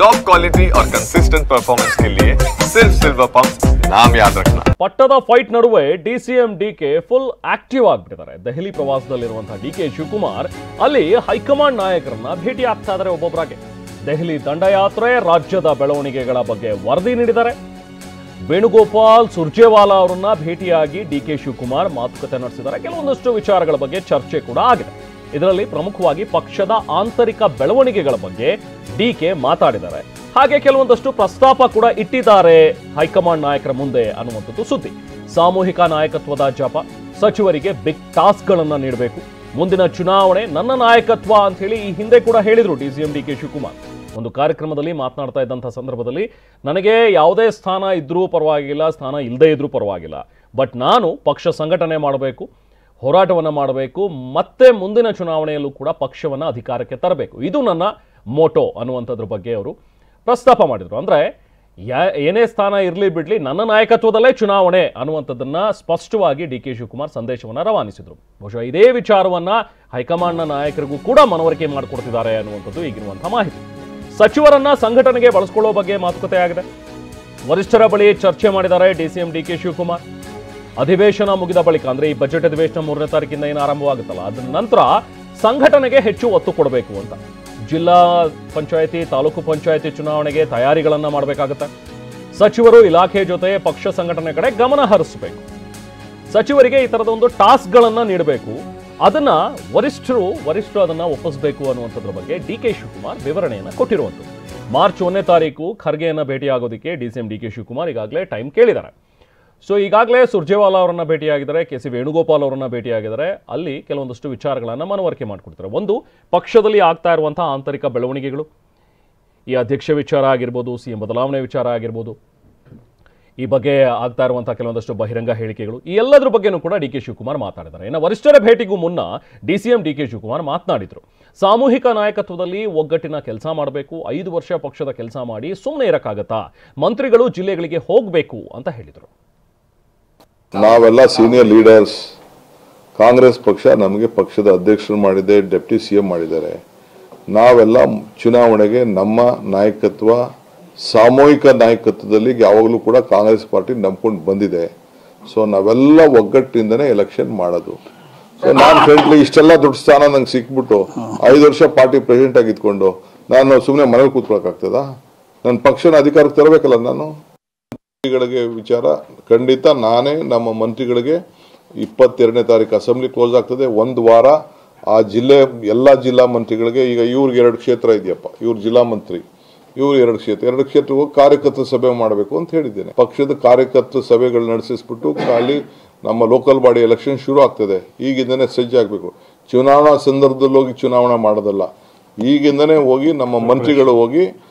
Top quality और consistent performance के लिए सिर्फ सिल्वर पंप नाम याद रखना। ಪಟ್ಟದ ಫೈಟ್ ನಡುವೆ ಡಿಸಿಎಂ ಡಿಕೆ ಫುಲ್ ಆಕ್ಟಿವ್ ಆಗಿಬಿಟ್ಟಿದ್ದಾರೆ. ದೆಹಲಿ ಪ್ರವಾಸದಲ್ಲಿರುವಂತಹ ಡಿಕೆ ಶಿವಕುಮಾರ್ ಅಲ್ಲಿ ಹೈಕಮಾಂಡ್ ನಾಯಕರನ್ನ ಭೇಟಿ ಆಗ್ತಾ ಇದ್ದಾರೆ. ಒಬ್ಬೊಬ್ಬರಾಗೆ ದೆಹಲಿ ದಂಡಯಾತ್ರೆ, ರಾಜ್ಯದ ಬೆಳವಣಿಗೆಗಳ ಬಗ್ಗೆ ವರದಿ ನೀಡಿದ್ದಾರೆ. ವೇಣುಗೋಪಾಲ್ ಸುರ್ಜೇವಾಲಾ ಅವರನ್ನ ಭೇಟಿಯಾಗಿ ಡಿಕೆ ಶಿವಕುಮಾರ್ ಮಾತುಕತೆ ನಡೆಸಿದ್ದಾರೆ. ಕೆಲವೊಂದಷ್ಟು ವಿಚಾರಗಳ ಬಗ್ಗೆ ಚರ್ಚೆ ಕೂಡ ಆಗಿದೆ. ಇದರಲ್ಲಿ ಪ್ರಮುಖವಾಗಿ ಪಕ್ಷದ ಆಂತರಿಕ ಬೆಳವಣಿಗೆಗಳ ಬಗ್ಗೆ ಡಿಕೆ ಮಾತಾಡಿದ್ದಾರೆ. ಹಾಗೆ ಕೆಲವೊಂದಷ್ಟು ಪ್ರಸ್ತಾಪ ಕೂಡ ಇಟ್ಟಿದ್ದಾರೆ ಹೈಕಮಾಂಡ್ ನಾಯಕರ ಮುಂದೆ ಅನ್ನುವಂಥದ್ದು ಸುದ್ದಿ. ಸಾಮೂಹಿಕ ನಾಯಕತ್ವದ ಜಪ, ಸಚಿವರಿಗೆ ಬಿಗ್ ಟಾಸ್ಕ್ಗಳನ್ನ ನೀಡಬೇಕು, ಮುಂದಿನ ಚುನಾವಣೆ ನನ್ನ ನಾಯಕತ್ವ ಅಂತ ಹೇಳಿ ಈ ಹಿಂದೆ ಕೂಡ ಹೇಳಿದ್ರು ಡಿಸಿಎಂ ಡಿಕೆ ಶಿವಕುಮಾರ್. ಒಂದು ಕಾರ್ಯಕ್ರಮದಲ್ಲಿ ಮಾತನಾಡ್ತಾ ಇದ್ದಂಥ ಸಂದರ್ಭದಲ್ಲಿ ನನಗೆ ಯಾವುದೇ ಸ್ಥಾನ ಇದ್ರೂ ಪರವಾಗಿಲ್ಲ, ಸ್ಥಾನ ಇಲ್ಲದೇ ಇದ್ರೂ ಪರವಾಗಿಲ್ಲ, ಬಟ್ ನಾನು ಪಕ್ಷ ಸಂಘಟನೆ ಮಾಡಬೇಕು, ಹೋರಾಟವನ್ನು ಮಾಡಬೇಕು, ಮತ್ತೆ ಮುಂದಿನ ಚುನಾವಣೆಯಲ್ಲೂ ಕೂಡ ಪಕ್ಷವನ್ನು ಅಧಿಕಾರಕ್ಕೆ ತರಬೇಕು, ಇದು ನನ್ನ ಮೋಟೋ ಅನ್ನುವಂಥದ್ರ ಬಗ್ಗೆ ಅವರು ಪ್ರಸ್ತಾಪ ಮಾಡಿದರು. ಅಂದರೆ ಏನೇ ಸ್ಥಾನ ಇರಲಿ ಬಿಡಲಿ ನನ್ನ ನಾಯಕತ್ವದಲ್ಲೇ ಚುನಾವಣೆ ಅನ್ನುವಂಥದ್ದನ್ನ ಸ್ಪಷ್ಟವಾಗಿ ಡಿ ಕೆ ಶಿವಕುಮಾರ್ ಸಂದೇಶವನ್ನು ರವಾನಿಸಿದರು. ಬಹುಶಃ ಇದೇ ವಿಚಾರವನ್ನ ಹೈಕಮಾಂಡ್ನ ನಾಯಕರಿಗೂ ಕೂಡ ಮನವರಿಕೆ ಮಾಡಿಕೊಡ್ತಿದ್ದಾರೆ ಅನ್ನುವಂಥದ್ದು ಈಗಿರುವಂತಹ ಮಾಹಿತಿ. ಸಚಿವರನ್ನ ಸಂಘಟನೆಗೆ ಬಳಸಿಕೊಳ್ಳೋ ಬಗ್ಗೆ ಮಾತುಕತೆ ಆಗಿದೆ. ವರಿಷ್ಠರ ಬಳಿ ಚರ್ಚೆ ಮಾಡಿದ್ದಾರೆ ಡಿಸಿಎಂ ಡಿಕೆ ಶಿವಕುಮಾರ್. ಅಧಿವೇಶನ ಮುಗಿದ ಬಳಿಕ ಅಂದ್ರೆ ಈ ಬಜೆಟ್ ಅಧಿವೇಶನ 3ನೇ ತಾರೀಕಿಂದ ಏನು ಆರಂಭವಾಗುತ್ತಲ್ಲ, ಅದರ ನಂತರ ಸಂಘಟನೆಗೆ ಹೆಚ್ಚು ಒತ್ತು ಕೊಡಬೇಕು ಅಂತ ಜಿಲ್ಲಾ ಪಂಚಾಯತಿ, ತಾಲೂಕು ಪಂಚಾಯತಿ ಚುನಾವಣೆಗೆ ತಯಾರಿಗಳನ್ನ ಮಾಡಬೇಕಾಗುತ್ತೆ. ಸಚಿವರು ಇಲಾಖೆ ಜೊತೆ ಪಕ್ಷ ಸಂಘಟನೆ ಕಡೆ ಗಮನ ಹರಿಸಬೇಕು. ಸಚಿವರಿಗೆ ಈ ತರದ ಒಂದು ಟಾಸ್ಕ್ಗಳನ್ನ ನೀಡಬೇಕು, ಅದನ್ನ ವರಿಷ್ಠರು ಅದನ್ನ ಒಪ್ಪಿಸಬೇಕು ಅನ್ನುವಂಥದ್ರ ಬಗ್ಗೆ ಡಿ ಕೆ ಶಿವಕುಮಾರ್ ವಿವರಣೆಯನ್ನ ಕೊಟ್ಟಿರುವಂಥದ್ದು. ಮಾರ್ಚ್ 1ನೇ ತಾರೀಕು ಖರ್ಗೆಯನ್ನ ಭೇಟಿಯಾಗೋದಕ್ಕೆ ಡಿಸಿಎಂ ಡಿ ಕೆ ಶಿವಕುಮಾರ್ ಈಗಾಗಲೇ ಟೈಮ್ ಕೇಳಿದ್ದಾರೆ. ಸೊ ಈಗಾಗಲೇ ಸುರ್ಜೇವಾಲಾ ಅವರನ್ನ ಭೇಟಿಯಾಗಿದ್ದಾರೆ, ಕೆ.ಸಿ. ವೇಣುಗೋಪಾಲ್ ಅವರನ್ನ ಭೇಟಿಯಾಗಿದ್ದಾರೆ. ಅಲ್ಲಿ ಕೆಲವೊಂದಷ್ಟು ವಿಚಾರಗಳನ್ನು ಮನವರಿಕೆ ಮಾಡಿಕೊಡ್ತಾರೆ. ಒಂದು, ಪಕ್ಷದಲ್ಲಿ ಆಗ್ತಾ ಇರುವಂತಹ ಆಂತರಿಕ ಬೆಳವಣಿಗೆಗಳು, ಈ ಅಧ್ಯಕ್ಷ ವಿಚಾರ ಆಗಿರ್ಬೋದು, ಸಿಎಂ ಬದಲಾವಣೆ ವಿಚಾರ ಆಗಿರ್ಬೋದು, ಈ ಬಗ್ಗೆ ಆಗ್ತಾ ಇರುವಂತಹ ಕೆಲವೊಂದಷ್ಟು ಬಹಿರಂಗ ಹೇಳಿಕೆಗಳು, ಈ ಎಲ್ಲದರ ಬಗ್ಗೆನೂ ಕೂಡ ಡಿ ಕೆ ಶಿವಕುಮಾರ್ ಮಾತಾಡಿದ್ದಾರೆ. ಇನ್ನು ವರಿಷ್ಠರ ಭೇಟಿಗೂ ಮುನ್ನ ಡಿಸಿಎಂ ಡಿ ಕೆ ಶಿವಕುಮಾರ್ ಮಾತನಾಡಿದರು. ಸಾಮೂಹಿಕ ನಾಯಕತ್ವದಲ್ಲಿ ಒಗ್ಗಟ್ಟಿನ ಕೆಲಸ ಮಾಡಬೇಕು, 5 ವರ್ಷ ಪಕ್ಷದ ಕೆಲಸ ಮಾಡಿ ಸುಮ್ಮನೆ ಇರಕ್ಕಾಗತ್ತಾ, ಮಂತ್ರಿಗಳು ಜಿಲ್ಲೆಗಳಿಗೆ ಹೋಗಬೇಕು ಅಂತ ಹೇಳಿದರು. ನಾವೆಲ್ಲ ಸೀನಿಯರ್ ಲೀಡರ್ಸ್, ಕಾಂಗ್ರೆಸ್ ಪಕ್ಷ ನಮಗೆ ಪಕ್ಷದ ಅಧ್ಯಕ್ಷರು ಮಾಡಿದೆ, ಡೆಪ್ಟಿ ಸಿಎಂ ಮಾಡಿದ್ದಾರೆ. ನಾವೆಲ್ಲ ಚುನಾವಣೆಗೆ ನಮ್ಮ ನಾಯಕತ್ವ, ಸಾಮೂಹಿಕ ನಾಯಕತ್ವದಲ್ಲಿ ಯಾವಾಗಲೂ ಕೂಡ ಕಾಂಗ್ರೆಸ್ ಪಾರ್ಟಿ ನಂಬ್ಕೊಂಡು ಬಂದಿದೆ. ಸೊ ನಾವೆಲ್ಲ ಒಗ್ಗಟ್ಟಿನಿಂದನೇ ಎಲೆಕ್ಷನ್ ಮಾಡೋದು. ಸೊ ನಾನು ಫ್ರೆಂಡ್ಲಿ ಇಷ್ಟೆಲ್ಲ ದೊಡ್ಡ ಸ್ಥಾನ ನಂಗೆ ಸಿಕ್ಬಿಟ್ಟು 5 ವರ್ಷ ಪಾರ್ಟಿ ಪ್ರೆಸಿಡೆಂಟ್ ಆಗಿ ಇದ್ಕೊಂಡು ನಾನು ಸುಮ್ಮನೆ ಮನೇಲಿ ಕೂತ್ಕೊಳಕ್ಕಾಗ್ತದ? ನನ್ನ ಪಕ್ಷನ ಅಧಿಕಾರಕ್ಕೆ ತರಬೇಕಲ್ಲ. ನಾನು ಮಂತ್ರಿಗಳಿಗೆ ವಿಚಾರ ಖಂಡಿತ ನಾನೇ ನಮ್ಮ ಮಂತ್ರಿಗಳಿಗೆ 22ನೇ ತಾರೀಕು ಅಸೆಂಬ್ಲಿ ಕ್ಲೋಸ್ ಆಗ್ತದೆ. 1 ವಾರ ಆ ಜಿಲ್ಲೆ ಎಲ್ಲ ಜಿಲ್ಲಾ ಮಂತ್ರಿಗಳಿಗೆ, ಈಗ ಇವ್ರಿಗೆ 2 ಕ್ಷೇತ್ರ ಇದೆಯಪ್ಪ, ಇವ್ರು ಜಿಲ್ಲಾ ಮಂತ್ರಿ, ಇವ್ರು 2 ಕ್ಷೇತ್ರಕ್ಕೆ ಹೋಗಿ ಕಾರ್ಯಕರ್ತರ ಸಭೆ ಮಾಡಬೇಕು ಅಂತ ಹೇಳಿದ್ದೇನೆ. ಪಕ್ಷದ ಕಾರ್ಯಕರ್ತರ ಸಭೆಗಳು ನಡೆಸಿಸ್ಬಿಟ್ಟು ಖಾಲಿ ನಮ್ಮ ಲೋಕಲ್ ಬಾಡಿ ಎಲೆಕ್ಷನ್ ಶುರು ಆಗ್ತದೆ. ಈಗಿಂದನೇ ಸಜ್ಜಾಗಬೇಕು. ಚುನಾವಣಾ ಸಂದರ್ಭದಲ್ಲಿ ಹೋಗಿ ಚುನಾವಣೆ ಮಾಡೋದಲ್ಲ, ಈಗಿಂದನೇ ಹೋಗಿ ನಮ್ಮ ಮಂತ್ರಿಗಳು ಹೋಗಿ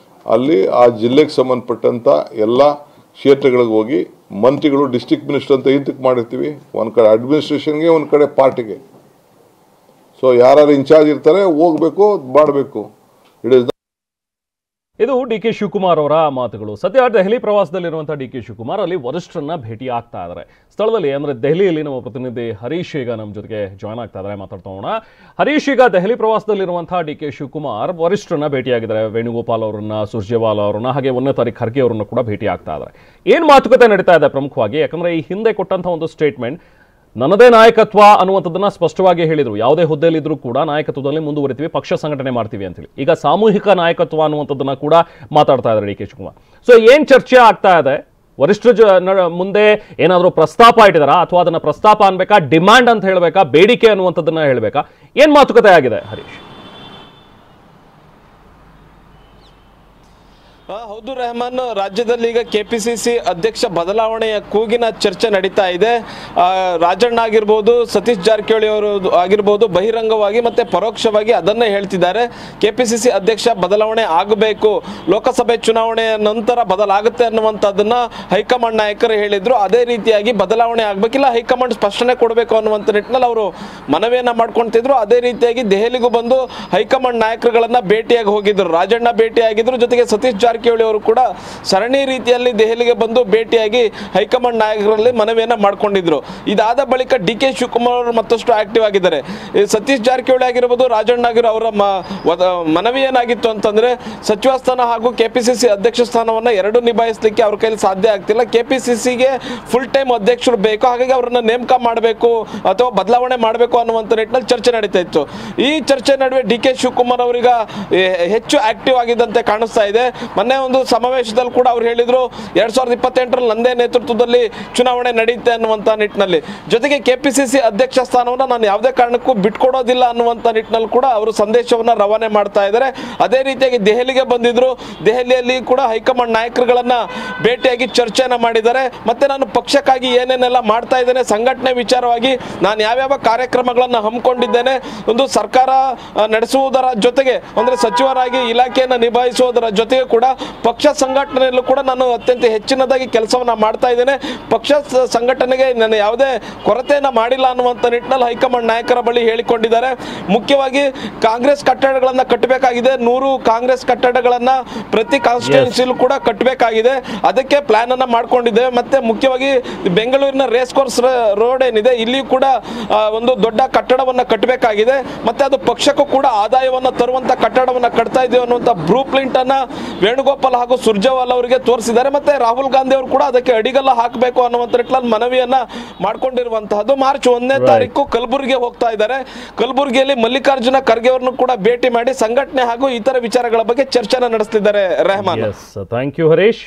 ಅಲ್ಲಿ ಆ ಜಿಲ್ಲೆಗೆ ಸಂಬಂಧಪಟ್ಟಂತ ಎಲ್ಲ ಕ್ಷೇತ್ರಗಳಿಗೆ ಹೋಗಿ ಮಂತ್ರಿಗಳು ಡಿಸ್ಟ್ರಿಕ್ಟ್ ಮಿನಿಸ್ಟರ್ ಅಂತ ಇದಕ್ಕೆ ಮಾಡಿರ್ತೀವಿ, ಒಂದು ಕಡೆ ಅಡ್ಮಿನಿಸ್ಟ್ರೇಷನ್ಗೆ, ಒಂದು ಕಡೆ ಪಾರ್ಟಿಗೆ. ಸೊ ಯಾರು ಇನ್ಚಾರ್ಜ್ ಇರ್ತಾರೆ ಹೋಗ್ಬೇಕು, ಮಾಡಬೇಕು. ಇದು ಡಿ ಕೆ ಶಿವಕುಮಾರ್ ಅವರ ಮಾತುಗಳು. ಸದ್ಯ ದೆಹಲಿ ಪ್ರವಾಸದಲ್ಲಿರುವಂತಹ ಡಿ ಕೆ ಶಿವಕುಮಾರ್ ಅಲ್ಲಿ ವರಿಷ್ಠರನ್ನ ಭೇಟಿ ಆಗ್ತಾ ಇದ್ದಾರೆ. ಸ್ಥಳದಲ್ಲಿ ಅಂದ್ರೆ ದೆಹಲಿಯಲ್ಲಿ ನಮ್ಮ ಪ್ರತಿನಿಧಿ ಹರೀಶ್ ಈಗ ನಮ್ಮ ಜೊತೆಗೆ ಜಾಯ್ನ್ ಆಗ್ತಾ ಇದ್ದಾರೆ, ಮಾತಾಡ್ತೋಣ. ಹರೀಶ್, ಈಗ ದೆಹಲಿ ಪ್ರವಾಸದಲ್ಲಿರುವಂತಹ ಡಿ ಕೆ ಶಿವಕುಮಾರ್ ವರಿಷ್ಠರನ್ನ ಭೇಟಿಯಾಗಿದ್ದಾರೆ. ವೇಣುಗೋಪಾಲ್ ಅವರನ್ನ, ಸುರ್ಜೇವಾಲಾ ಅವರನ್ನ, ಹಾಗೆ 1ನೇ ತಾರೀಕು ಖರ್ಗೆ ಅವರನ್ನ ಕೂಡ ಭೇಟಿ ಆಗ್ತಾ ಇದ್ದಾರೆ. ಏನ್ ಮಾತುಕತೆ ನಡೀತಾ ಇದೆ ಪ್ರಮುಖವಾಗಿ? ಯಾಕಂದ್ರೆ ಈ ಹಿಂದೆ ಕೊಟ್ಟಂತಹ ಒಂದು ಸ್ಟೇಟ್ಮೆಂಟ್ ನನ್ನದೇ ನಾಯಕತ್ವ ಅನ್ನುವಂಥದ್ದನ್ನ ಸ್ಪಷ್ಟವಾಗಿ ಹೇಳಿದ್ರು. ಯಾವುದೇ ಹುದ್ದೆಯಲ್ಲಿದ್ರೂ ಕೂಡ ನಾಯಕತ್ವದಲ್ಲಿ ಮುಂದುವರಿತೀವಿ, ಪಕ್ಷ ಸಂಘಟನೆ ಮಾಡ್ತೀವಿ ಅಂತ ಹೇಳಿ. ಈಗ ಸಾಮೂಹಿಕ ನಾಯಕತ್ವ ಅನ್ನುವಂಥದ್ದನ್ನ ಕೂಡ ಮಾತಾಡ್ತಾ ಇದ್ದಾರೆ ಡಿ ಕೆ ಶಿವಕುಮಾರ್. ಸೊ ಏನ್ ಚರ್ಚೆ ಆಗ್ತಾ ಇದೆ? ವರಿಷ್ಠರ ಮುಂದೆ ಏನಾದರೂ ಪ್ರಸ್ತಾಪ ಇಟ್ಟಿದಾರಾ, ಅಥವಾ ಅದನ್ನ ಪ್ರಸ್ತಾಪ ಅನ್ಬೇಕಾ, ಡಿಮ್ಯಾಂಡ್ ಅಂತ ಹೇಳ್ಬೇಕಾ, ಬೇಡಿಕೆ ಅನ್ನುವಂಥದ್ದನ್ನ ಹೇಳ್ಬೇಕಾ? ಏನ್ ಮಾತುಕತೆ ಆಗಿದೆ ಹರೀಶ್? ಹೌದು ರೆಹಮಾನ್, ರಾಜ್ಯದಲ್ಲಿ ಈಗ ಕೆಪಿಸಿಸಿ ಅಧ್ಯಕ್ಷ ಬದಲಾವಣೆಯ ಕೂಗಿನ ಚರ್ಚೆ ನಡೀತಾ ಇದೆ. ರಾಜಣ್ಣ ಆಗಿರ್ಬೋದು, ಸತೀಶ್ ಜಾರಕಿಹೊಳಿ ಅವರು ಆಗಿರ್ಬೋದು, ಬಹಿರಂಗವಾಗಿ ಮತ್ತೆ ಪರೋಕ್ಷವಾಗಿ ಅದನ್ನೇ ಹೇಳ್ತಿದ್ದಾರೆ. ಕೆಪಿಸಿಸಿ ಅಧ್ಯಕ್ಷ ಬದಲಾವಣೆ ಆಗಬೇಕು, ಲೋಕಸಭೆ ಚುನಾವಣೆಯ ನಂತರ ಬದಲಾಗುತ್ತೆ ಅನ್ನುವಂಥದ್ದನ್ನ ಹೈಕಮಾಂಡ್ ನಾಯಕರು ಹೇಳಿದ್ರು. ಅದೇ ರೀತಿಯಾಗಿ ಬದಲಾವಣೆ ಆಗಬೇಕಿಲ್ಲ, ಹೈಕಮಾಂಡ್ ಸ್ಪಷ್ಟನೆ ಕೊಡಬೇಕು ಅನ್ನುವಂಥ ನಿಟ್ಟಿನಲ್ಲಿ ಅವರು ಮನವಿಯನ್ನ ಮಾಡ್ಕೊಳ್ತಿದ್ರು. ಅದೇ ರೀತಿಯಾಗಿ ದೆಹಲಿಗೂ ಬಂದು ಹೈಕಮಾಂಡ್ ನಾಯಕರುಗಳನ್ನ ಭೇಟಿಯಾಗಿ ಹೋಗಿದ್ರು. ರಾಜಣ್ಣ ಭೇಟಿಯಾಗಿದ್ರು, ಜೊತೆಗೆ ಸತೀಶ್ ಜಾರಕಿಹೊಳಿ ಜಾರಕಿಹೊಳಿ ಅವರು ಕೂಡ ಸರಣಿ ರೀತಿಯಲ್ಲಿ ದೆಹಲಿಗೆ ಬಂದು ಭೇಟಿಯಾಗಿ ಹೈಕಮಾಂಡ್ ನಾಯಕರಲ್ಲಿ ಮನವಿಯನ್ನ ಮಾಡ್ಕೊಂಡಿದ್ರು. ಇದಾದ ಬಳಿಕ ಡಿ.ಕೆ. ಶಿವಕುಮಾರ್ ಅವರು ಮತ್ತಷ್ಟು ಆಕ್ಟಿವ್ ಆಗಿದ್ದಾರೆ. ಸತೀಶ್ ಜಾರಕಿಹೊಳಿ ಆಗಿರ್ಬೋದು, ರಾಜಣ್ಣ ಆಗಿರೋ ಅವರ ಮನವಿ ಏನಾಗಿತ್ತು ಅಂತಂದ್ರೆ ಸಚಿವ ಸ್ಥಾನ ಹಾಗೂ ಕೆಪಿಸಿಸಿ ಅಧ್ಯಕ್ಷ ಸ್ಥಾನವನ್ನ ಎರಡು ನಿಭಾಯಿಸಲಿಕ್ಕೆ ಅವ್ರ ಕೈಲಿ ಸಾಧ್ಯ ಆಗ್ತಿಲ್ಲ. ಕೆಪಿಸಿಸಿಗೆ ಫುಲ್ ಟೈಮ್ ಅಧ್ಯಕ್ಷರು ಬೇಕು, ಹಾಗಾಗಿ ಅವರನ್ನ ನೇಮಕ ಮಾಡಬೇಕು ಅಥವಾ ಬದಲಾವಣೆ ಮಾಡಬೇಕು ಅನ್ನುವಂಥ ನಿಟ್ಟಿನಲ್ಲಿ ಚರ್ಚೆ ನಡೀತಾ ಇತ್ತು. ಈ ಚರ್ಚೆ ನಡುವೆ ಡಿ.ಕೆ. ಶಿವಕುಮಾರ್ ಅವರೀಗ ಹೆಚ್ಚು ಆಕ್ಟಿವ್ ಆಗಿದ್ದಂತೆ ಕಾಣಿಸ್ತಾ ಇದೆ. ಮೊನ್ನೆ ಒಂದು ಸಮಾವೇಶದಲ್ಲಿ ಕೂಡ ಅವ್ರು ಹೇಳಿದ್ರು 2028ರಲ್ಲಿ ನಂದೇ ನೇತೃತ್ವದಲ್ಲಿ ಚುನಾವಣೆ ನಡೆಯುತ್ತೆ ಅನ್ನುವಂಥ ನಿಟ್ಟಿನಲ್ಲಿ. ಜೊತೆಗೆ ಕೆಪಿಸಿಸಿ ಅಧ್ಯಕ್ಷ ಸ್ಥಾನವನ್ನು ನಾನು ಯಾವುದೇ ಕಾರಣಕ್ಕೂ ಬಿಟ್ಕೊಡೋದಿಲ್ಲ ಅನ್ನುವಂಥ ನಿಟ್ಟಿನಲ್ಲಿ ಕೂಡ ಅವರು ಸಂದೇಶವನ್ನ ರವಾನೆ ಮಾಡ್ತಾ ಇದ್ದಾರೆ. ಅದೇ ರೀತಿಯಾಗಿ ದೆಹಲಿಗೆ ಬಂದಿದ್ರು. ದೆಹಲಿಯಲ್ಲಿ ಕೂಡ ಹೈಕಮಾಂಡ್ ನಾಯಕರುಗಳನ್ನ ಭೇಟಿಯಾಗಿ ಚರ್ಚೆಯನ್ನ ಮಾಡಿದ್ದಾರೆ. ಮತ್ತೆ ನಾನು ಪಕ್ಷಕ್ಕಾಗಿ ಏನೇನೆಲ್ಲ ಮಾಡ್ತಾ ಇದ್ದೇನೆ, ಸಂಘಟನೆ ವಿಚಾರವಾಗಿ ನಾನು ಯಾವ್ಯಾವ ಕಾರ್ಯಕ್ರಮಗಳನ್ನ ಹಮ್ಮಿಕೊಂಡಿದ್ದೇನೆ, ಒಂದು ಸರ್ಕಾರ ನಡೆಸುವುದರ ಜೊತೆಗೆ ಅಂದ್ರೆ ಸಚಿವರಾಗಿ ಇಲಾಖೆಯನ್ನು ನಿಭಾಯಿಸುವುದರ ಜೊತೆಗೆ ಕೂಡ ಪಕ್ಷ ಸಂಘಟನೆಯಲ್ಲೂ ಕೂಡ ನಾನು ಅತ್ಯಂತ ಹೆಚ್ಚಿನದಾಗಿ ಕೆಲಸವನ್ನ ಮಾಡ್ತಾ ಇದ್ದೇನೆ. ಪಕ್ಷ ಸಂಘಟನೆಗೆ ನಾನು ಯಾವುದೇ ಕೊರತೆಯನ್ನ ಮಾಡಿಲ್ಲ ಅನ್ನುವಂಥ ನಿಟ್ಟಿನಲ್ಲಿ ಹೈಕಮಾಂಡ್ ನಾಯಕರ ಬಳಿ ಹೇಳಿಕೊಂಡಿದ್ದಾರೆ. ಮುಖ್ಯವಾಗಿ ಕಾಂಗ್ರೆಸ್ ಕಟ್ಟಡಗಳನ್ನ ಕಟ್ಟಬೇಕಾಗಿದೆ. 100 ಕಾಂಗ್ರೆಸ್ ಕಟ್ಟಡಗಳನ್ನ ಪ್ರತಿ ಕಾನ್ಸ್ಟಿಟ್ಯೂನ್ಸಿಲೂ ಕೂಡ ಕಟ್ಟಬೇಕಾಗಿದೆ. ಅದಕ್ಕೆ ಪ್ಲಾನ್ ಅನ್ನ ಮಾಡ್ಕೊಂಡಿದ್ದೇವೆ. ಮತ್ತೆ ಮುಖ್ಯವಾಗಿ ಬೆಂಗಳೂರಿನ ರೇಸ್ ಕೋರ್ಸ್ ರೋಡ್ ಏನಿದೆ, ಇಲ್ಲಿ ಕೂಡ ಒಂದು ದೊಡ್ಡ ಕಟ್ಟಡವನ್ನ ಕಟ್ಟಬೇಕಾಗಿದೆ. ಮತ್ತೆ ಅದು ಪಕ್ಷಕ್ಕೂ ಕೂಡ ಆದಾಯವನ್ನ ತರುವಂತ ಕಟ್ಟಡವನ್ನ ಕಟ್ತಾ ಇದ್ದೇವೆ ಅನ್ನುವಂತ ಬ್ಲೂ ಪ್ರಿಂಟ್ ಅನ್ನ ವೇಣುಗೋಪಾಲ್ ಹಾಗೂ ಸುರ್ಜೇವಾಲಾ ಅವರಿಗೆ ತೋರಿಸಿದ್ದಾರೆ. ಮತ್ತೆ ರಾಹುಲ್ ಗಾಂಧಿ ಅವರು ಕೂಡ ಅದಕ್ಕೆ ಅಡಿಗಲ್ಲ ಹಾಕಬೇಕು ಅನ್ನುವಂತ ನಿಟ್ಟಿನಲ್ಲಿ ಮನವಿಯನ್ನ ಮಾಡ್ಕೊಂಡಿರುವಂತಹದ್ದು. ಮಾರ್ಚ್ 1ನೇ ತಾರೀಕು ಕಲಬುರಗಿಗೆ ಹೋಗ್ತಾ ಇದ್ದಾರೆ. ಕಲಬುರಗಿಯಲ್ಲಿ ಮಲ್ಲಿಕಾರ್ಜುನ ಖರ್ಗೆ ಅವರನ್ನು ಕೂಡ ಭೇಟಿ ಮಾಡಿ ಸಂಘಟನೆ ಹಾಗೂ ಇತರ ವಿಚಾರಗಳ ಬಗ್ಗೆ ಚರ್ಚೆನ ನಡೆಸ್ತಿದ್ದಾರೆ. Rehman, thank you Harish.